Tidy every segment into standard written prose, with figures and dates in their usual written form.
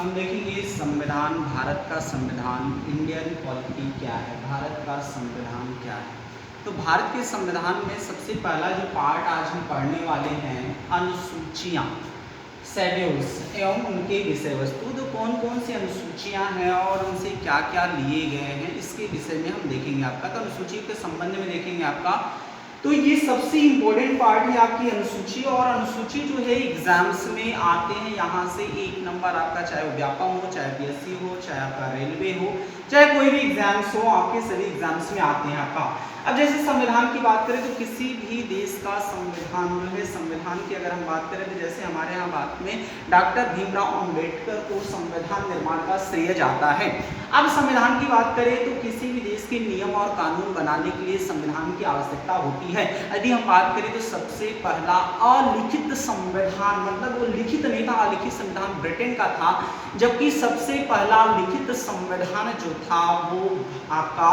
हम देखेंगे संविधान, भारत का संविधान, इंडियन पॉलिटी क्या है, भारत का संविधान क्या है। तो भारत के संविधान में सबसे पहला जो पार्ट आज हम पढ़ने वाले हैं, अनुसूचियाँ, शेड्यूल्स एवं उनके विषय वस्तु। तो कौन कौन सी अनुसूचियाँ हैं और उनसे क्या क्या लिए गए हैं, इसके विषय में हम देखेंगे आपका। तो अनुसूची के संबंध में देखेंगे आपका। तो ये सबसे इम्पोर्टेंट पार्ट है आपकी अनुसूची। और अनुसूची जो है एग्जाम्स में आते हैं, यहाँ से 1 नंबर आपका, चाहे वो व्यापम हो, चाहे पीएससी हो, चाहे आपका रेलवे हो, चाहे कोई भी एग्जाम्स हो, आपके सभी एग्जाम्स में आते हैं आपका। अब जैसे संविधान की बात करें तो किसी भी देश का संविधान जो है, संविधान की अगर हम बात करें तो जैसे हमारे यहाँ बात में डॉक्टर भीमराव अंबेडकर को संविधान निर्माण का श्रेय जाता है। अब संविधान की बात करें तो किसी भी देश के नियम और कानून बनाने के लिए संविधान की आवश्यकता होती है। यदि हम बात करें तो सबसे पहला अलिखित संविधान, मतलब वो लिखित नहीं था, अलिखित संविधान ब्रिटेन का था, जबकि सबसे पहला लिखित संविधान जो था वो आपका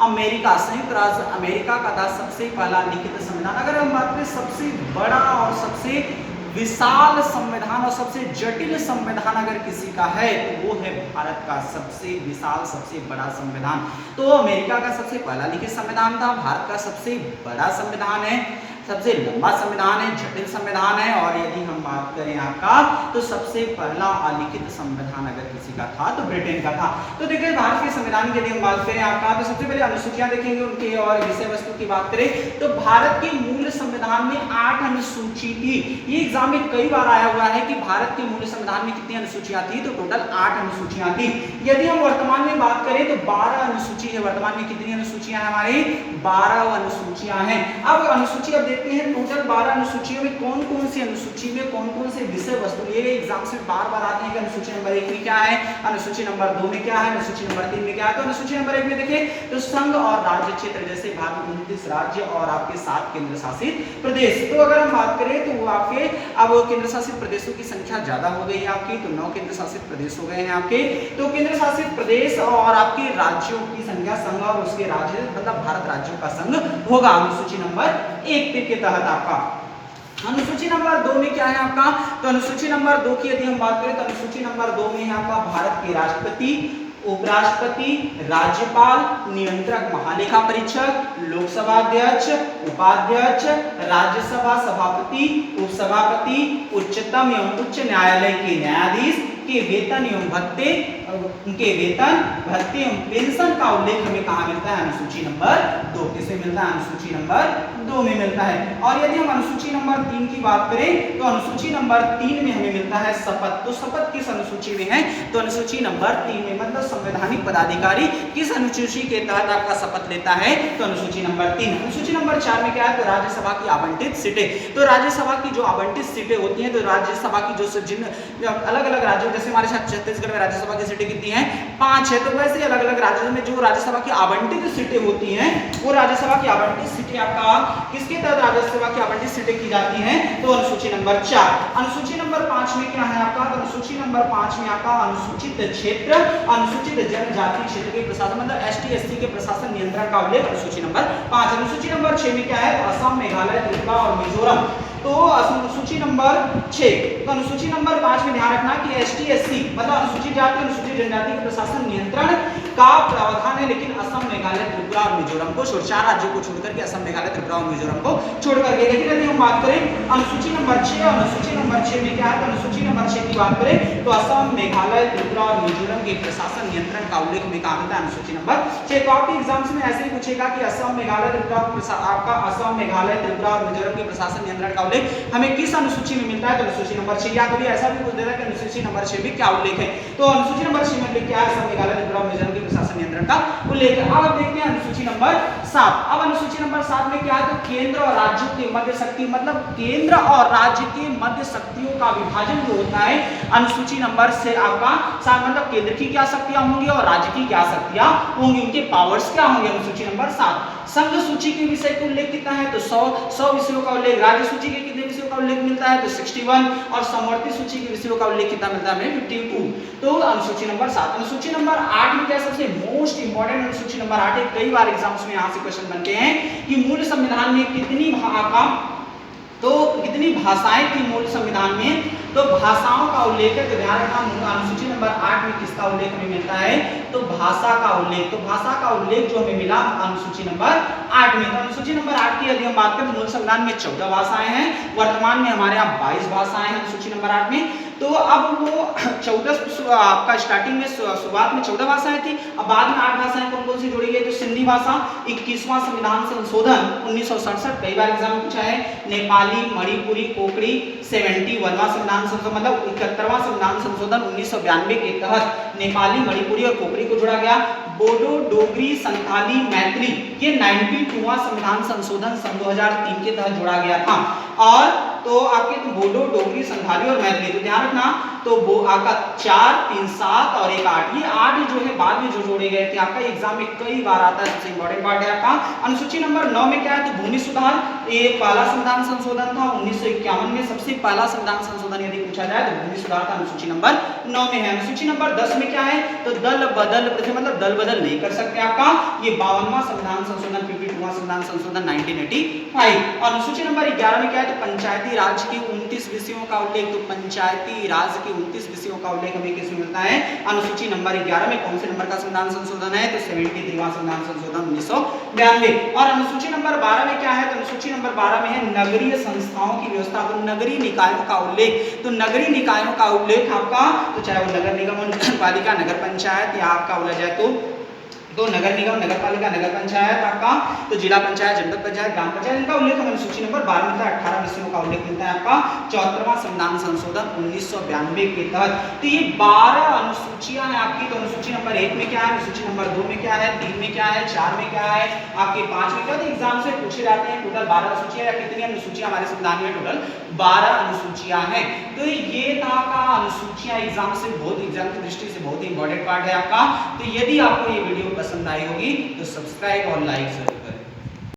अमेरिका, संयुक्त राज्य अमेरिका का था सबसे पहला लिखित संविधान। अगर हम बात करें सबसे बड़ा और सबसे विशाल संविधान और सबसे जटिल संविधान अगर किसी का है तो वो है भारत का सबसे विशाल, सबसे बड़ा संविधान। तो अमेरिका का सबसे पहला लिखित संविधान था, भारत का सबसे बड़ा संविधान है, सबसे लंबा संविधान है, जटिल संविधान है। और यदि हम बात करें आपका तो सबसे पहला अलिखित संविधान अगर किसी का था तो ब्रिटेन का था। तो देखिए भारत के संविधान की यदि हम बात करें आपका तो सबसे पहले अनुसूचियां देखेंगे उनके, और विषय वस्तु की बात करें तो भारत के मूल संविधान में 8 अनुसूची थी। ये एग्जाम में कई बार आया हुआ है कि भारत के मूल संविधान में कितनी अनुसूचियां थी, तो टोटल 8 अनुसूचियां थी। यदि हम वर्तमान में बात करें तो 12 अनुसूची है। वर्तमान में कितनी अनुसूचियां हैं हमारी? 12 अनुसूचियां हैं। अब अनुसूची अब देखते हैं टोटल 12 अनुसूचियों में कौन कौन सी अनुसूची में कौन कौन से विषय वस्तु लिए गए। एग्जाम में बार बार आते हैं कि अनुसूची नंबर 1 में क्या है, अनुसूची नंबर 2 में क्या है, अनुसूची नंबर 3 में क्या है। तो अनुसूची नंबर 1 में देखें तो संघ और राज्य क्षेत्र, जैसे भारत में 29 राज्य और आपके 7 केंद्र शासित प्रदेश। तो अगर हम बात करें तो वो आपके अब केंद्र शासित प्रदेशों की संख्या ज्यादा हो गई है आपकी, तो 9 केंद्र शासित प्रदेश हो गए हैं आपके। तो केंद्र शासित प्रदेश और आपके राज्यों की संख्या संघ और उसके राज्य, मतलब भारत राज्यों का संघ होगा अनुसूची नंबर 1 के तहत आपका। अनुसूची नंबर 2 में क्या है आपका? तो अनुसूची नंबर 2 की यदि हम बात करें तो अनुसूची नंबर 2 में है आपका भारत के राष्ट्रपति, उपराष्ट्रपति, राज्यपाल, नियंत्रक महालेखा परीक्षक, लोकसभा अध्यक्ष, उपाध्यक्ष, राज्यसभा सभापति, उपसभापति, उच्चतम एवं उच्च न्यायालय के न्यायाधीश के वेतन एवं भत्ते, उनके वेतन, भत्ते एवं पेंशन का उल्लेख हमें कहाँ मिलता है? अनुसूची नंबर 2। किसे मिलता है? अनुसूची नंबर 2 में मिलता है। और यदि हम अनुसूची नंबर 3 की बात करें तो अनुसूची नंबर 3 में हमें मिलता है शपथ। तो शपथ किस अनुसूची में है? तो अनुसूची नंबर 3 में, मतलब संवैधानिक पदाधिकारी किस अनुसूची के तहत आपका शपथ लेता है? तो अनुसूची नंबर 3। अनुसूची नंबर 4 में क्या है? तो राज्यसभा की आवंटित सीटें। तो राज्यसभा की जो आवंटित सीटें होती हैं, तो राज्यसभा की जो जिन अलग अलग राज्यों, जैसे हमारे साथ छत्तीसगढ़ में राज्यसभा की सीटें कितनी हैं? 5 है। तो वैसे अलग अलग राज्यों में जो राज्यसभा की आवंटित सीटें होती हैं, वो राज्यसभा की आवंटित सीटें आपका किसके तहत राज्यसभा की आवंटित सीटें की जाती हैं? तो अनुसूची नंबर 4। अनुसूची नंबर 5 में क्या है आपका? तो अनुसूची नंबर 5 में आपका अनुसूचित क्षेत्र, अनुसूचित जनजाति क्षेत्र के प्रशासन, मतलब एसटी एससी के प्रशासन नियंत्रण का उल्लेख अनुसूची नंबर 5। अनुसूची नंबर 6 में क्या है? तो असम, मेघालय, त्रिपुरा और मिजोरम। तो अनुसूची नंबर 6। तो अनुसूची नंबर 5 में ध्यान रखना कि एसटी एससी मतलब अनुसूचित जाति, अनुसूचित जनजाति के प्रशासन नियंत्रण का प्रावधान है, लेकिन असम, मेघालय, त्रिपुरा और मिजोरम को छोड़, 4 राज्यों को छोड़कर के, असम, मेघालय, त्रिपुरा और मिजोरम को छोड़ करके। लेकिन यदि हम बात करें अनुसूची नंबर 6, अनुसूची नंबर 6 में क्या है? तो अनुसूची नंबर 6 की बात करें तो असम, मेघालय, त्रिपुरा और मिजोरम के प्रशासन नियंत्रण का उल्लेख में कहाँ मिलता है? अनुसूची नंबर 6। तो आपके एग्जाम्स में ऐसे ही पूछेगा कि असम, मेघालय, त्रिपुरा, आपका असम, मेघालय, त्रिपुरा और मिजोरम के प्रशासन नियंत्रण का उल्लेख हमें किस अनुसूची में मिलता है? तो अनुसूची नंबर 6। या कभी ऐसा भी पूछ देता है कि अनुसूची नंबर 6 में क्या उल्लेख है? तो अनुसूची नंबर 6 में क्या है? असम, मेघालय, त्रिपुरा और मिजोरम के प्रशासन नियंत्रण का उल्लेख है। अब देखते हैं अनुसूची नंबर 7। अब अनुसूची नंबर 7 में क्या है? तो केंद्र और राज्यों के मध्य शक्ति, मतलब केंद्र और राज्य के मध्य शक्तियों का विभाजन जो होता है अनुसूची नंबर से आपका 7, मतलब केंद्र की क्या शक्तियां होंगी और राज्य की क्या शक्तियां होंगी, उनके पावर्स क्या होंगे। अनुसूची नंबर 7। संघ सूची के विषय का उल्लेख कितना है? तो 100 विषयों का उल्लेख। राज्य सूची के कितने विषयों का उल्लेख मिलता है? तो 61। और समवर्ती सूची के विषयों का उल्लेख कितना मिलता है? 52। तो अनुसूची नंबर 7। अनुसूची नंबर 8 में क्या सबसे मोस्ट इंपोर्टेंट अनुसूची नंबर 8 है, कई बार एग्जाम्स में यहाँ से क्वेश्चन बनते हैं कि मूल संविधान में कितनी भाषाएं थी मूल संविधान में? तो भाषाओं का उल्लेख है, तो ध्यान रखना अनुसूची नंबर 8 में किसका उल्लेख हमें मिलता है, तो भाषा का उल्लेख। तो भाषा का उल्लेख जो हमें मिला अनुसूची नंबर 8 में। तो अनुसूची नंबर 8 की यदि हम बात करें तो मूल संविधान में 14 भाषाएं हैं, वर्तमान में हमारे यहाँ 22 भाषाएं हैं अनुसूची नंबर 8 में। तो अब वो 14 आपका स्टार्टिंग में शुरुआत में 14 भाषाएं थी, अब बाद में 8 भाषाएं कौन कौन सी जोड़ी गई, तो सिंधी भाषा, 21वां संविधान संशोधन 1967 कई बार एग्जाम पूछा है, नेपाली, मणिपुरी, कोकड़ी 71वां संविधान संशोधन मतलब 71वां संविधान संशोधन 1992 के तहत नेपाली, मणिपुरी और कोकड़ी को जोड़ा गया। बोडो, डोगरी, संथाली, मैथिली ये 92वां संविधान संशोधन सन 2003 के तहत जोड़ा गया था। और तो आपके बोडो, डोगरी, संथाली और मैथिली, तो ध्यान रखना तो वो आपका 4, 3, 7 और 1, 8 ये 8 जो है बाद में जो जोड़े गए थे। आपका एग्जाम में कई बार आता है, सबसे इंपॉर्टेंट पार्ट है आपका। अनुसूची नंबर 9 में क्या है, तो भूमि सुधार, ये पहला संविधान संशोधन था 1951 में, सबसे पहला संविधान संशोधन यदि पूछा जाए तो भूमि सुधार का अनुसूची नंबर 9 में है। अनुसूची नंबर 10 में क्या है, तो दल बदल प्रथा मतलब दल बदल नहीं कर सकते आपका, ये 52वां संविधान संशोधन 52वां संविधान संशोधन 1985। और अनुसूची नंबर 11 में क्या है, तो पंचायती राज के 29 विषयों का उल्लेख, तो पंचायती राज के 29 विषयों का उल्लेख हमें किसमें मिलता है, अनुसूची नंबर 11 में। कौन से नंबर का संविधान संशोधन है, तो 73वां संविधान संशोधन 1992। और अनुसूची नंबर 12 में क्या है, तो अनुसूची नंबर 12 में है नगरीय संस्थाओं की व्यवस्था, तो नगरीय निकायों का उल्लेख। तो नगरीय निकायों का उल्लेख आपका, तो चाहे वो नगर निगम, नगर पालिका, नगर पंचायत या आपका बोला जाए तो नगर निगम, नगर पालिका, नगर पंचायत आपका, तो जिला पंचायत, जनपद पंचायत, ग्राम पंचायत, इनका उल्लेख हमें सूची नंबर 12 में मिलता है। 18 विषयों का उल्लेख मिलता है आपका 74वां संविधान संशोधन 1992 के तहत। तो ये 12 अनुसूचियां हैं आपकी। तो अनुसूची नंबर 1 में क्या है, अनुसूची नंबर 2 में क्या है, 3 में क्या है, 4 में क्या है, आपके 5 में क्या है, एग्जाम से पूछे जाते हैं। टोटल 12 अनुसूचियां या कितनी अनुसूचियां हमारे संविधान में, टोटल 12 अनुसूचियां हैं। तो ये था का अनुसूचियां एग्जाम से बहुत, एग्जाम की दृष्टि से बहुत ही इंपॉर्टेंट पार्ट है आपका। तो यदि आपको ये वीडियो पसंद आई होगी तो सब्सक्राइब और लाइक जरूर करें।